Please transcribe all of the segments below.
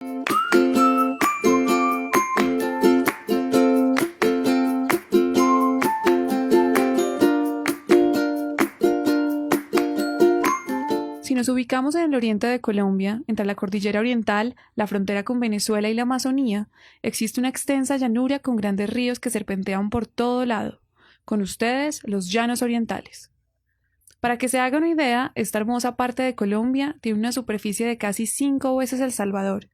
Si nos ubicamos en el oriente de Colombia, entre la cordillera oriental, la frontera con Venezuela y la Amazonía, existe una extensa llanura con grandes ríos que serpentean por todo lado. Con ustedes, los llanos orientales. Para que se haga una idea, esta hermosa parte de Colombia tiene una superficie de casi 5 veces El Salvador.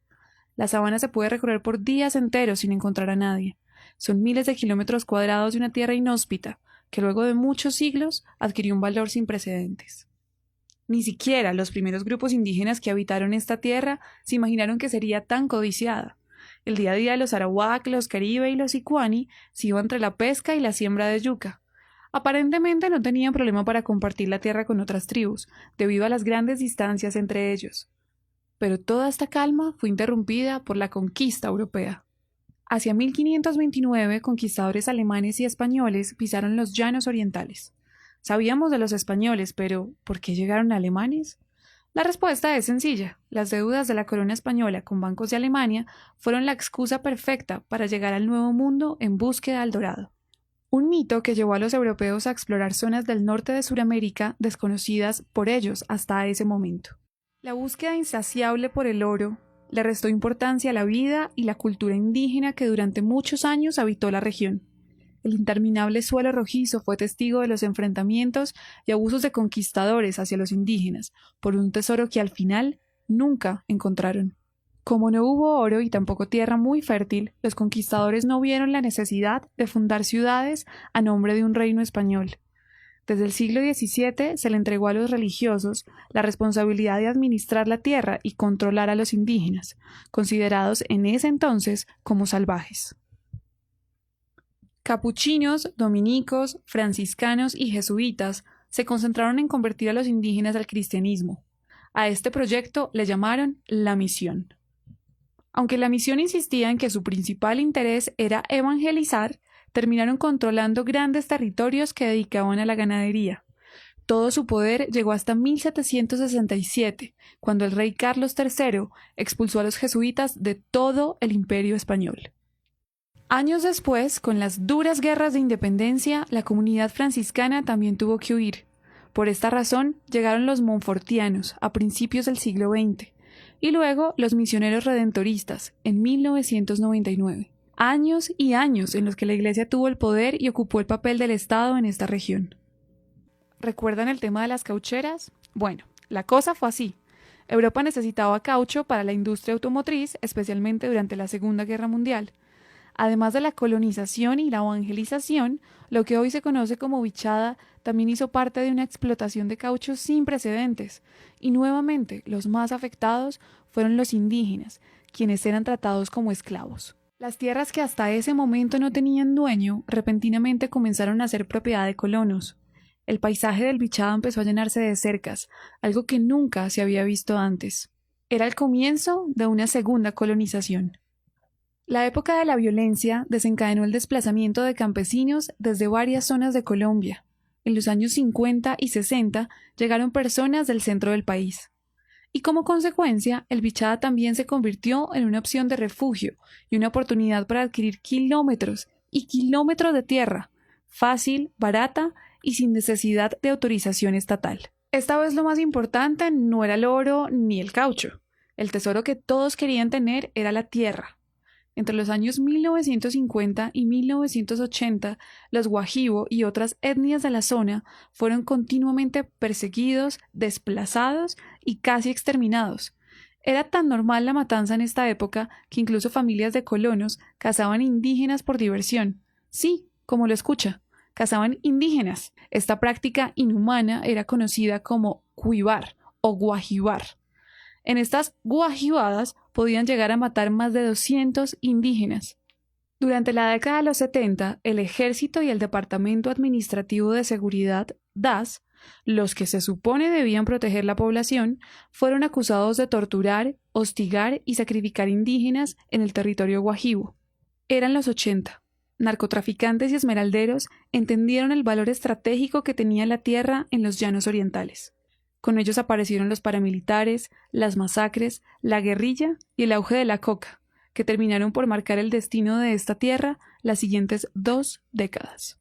La sabana se puede recorrer por días enteros sin encontrar a nadie. Son miles de kilómetros cuadrados de una tierra inhóspita, que luego de muchos siglos adquirió un valor sin precedentes. Ni siquiera los primeros grupos indígenas que habitaron esta tierra se imaginaron que sería tan codiciada. El día a día de los arawak, los caribe y los sicuani se iba entre la pesca y la siembra de yuca. Aparentemente no tenían problema para compartir la tierra con otras tribus, debido a las grandes distancias entre ellos. Pero toda esta calma fue interrumpida por la conquista europea. Hacia 1529, conquistadores alemanes y españoles pisaron los llanos orientales. Sabíamos de los españoles, pero ¿por qué llegaron alemanes? La respuesta es sencilla. Las deudas de la corona española con bancos de Alemania fueron la excusa perfecta para llegar al Nuevo Mundo en búsqueda del dorado. Un mito que llevó a los europeos a explorar zonas del norte de Sudamérica desconocidas por ellos hasta ese momento. La búsqueda insaciable por el oro le restó importancia a la vida y la cultura indígena que durante muchos años habitó la región. El interminable suelo rojizo fue testigo de los enfrentamientos y abusos de conquistadores hacia los indígenas, por un tesoro que al final nunca encontraron. Como no hubo oro y tampoco tierra muy fértil, los conquistadores no vieron la necesidad de fundar ciudades a nombre de un reino español. Desde el siglo XVII se le entregó a los religiosos la responsabilidad de administrar la tierra y controlar a los indígenas, considerados en ese entonces como salvajes. Capuchinos, dominicos, franciscanos y jesuitas se concentraron en convertir a los indígenas al cristianismo. A este proyecto le llamaron la misión. Aunque la misión insistía en que su principal interés era evangelizar, terminaron controlando grandes territorios que dedicaban a la ganadería. Todo su poder llegó hasta 1767, cuando el rey Carlos III expulsó a los jesuitas de todo el imperio español. Años después, con las duras guerras de independencia, la comunidad franciscana también tuvo que huir. Por esta razón, llegaron los montfortianos a principios del siglo XX, y luego los misioneros redentoristas en 1999. Años y años en los que la Iglesia tuvo el poder y ocupó el papel del Estado en esta región. ¿Recuerdan el tema de las caucheras? Bueno, la cosa fue así. Europa necesitaba caucho para la industria automotriz, especialmente durante la Segunda Guerra Mundial. Además de la colonización y la evangelización, lo que hoy se conoce como bichada también hizo parte de una explotación de caucho sin precedentes, y nuevamente los más afectados fueron los indígenas, quienes eran tratados como esclavos. Las tierras que hasta ese momento no tenían dueño, repentinamente comenzaron a ser propiedad de colonos. El paisaje del bichada empezó a llenarse de cercas, algo que nunca se había visto antes. Era el comienzo de una segunda colonización. La época de la violencia desencadenó el desplazamiento de campesinos desde varias zonas de Colombia. En los años 50 y 60 llegaron personas del centro del país. Y como consecuencia, el bichada también se convirtió en una opción de refugio y una oportunidad para adquirir kilómetros y kilómetros de tierra, fácil, barata y sin necesidad de autorización estatal. Esta vez lo más importante no era el oro ni el caucho. El tesoro que todos querían tener era la tierra. Entre los años 1950 y 1980, los Guajibo y otras etnias de la zona fueron continuamente perseguidos, desplazados y casi exterminados. Era tan normal la matanza en esta época que incluso familias de colonos cazaban indígenas por diversión. Sí, como lo escucha, cazaban indígenas. Esta práctica inhumana era conocida como cuibar o guajibar. En estas guajibadas podían llegar a matar más de 200 indígenas. Durante la década de los 70, el Ejército y el Departamento Administrativo de Seguridad, DAS, los que se supone debían proteger la población, fueron acusados de torturar, hostigar y sacrificar indígenas en el territorio guajibo. Eran los 80. Narcotraficantes y esmeralderos entendieron el valor estratégico que tenía la tierra en los llanos orientales. Con ellos aparecieron los paramilitares, las masacres, la guerrilla y el auge de la coca, que terminaron por marcar el destino de esta tierra las siguientes 2 décadas.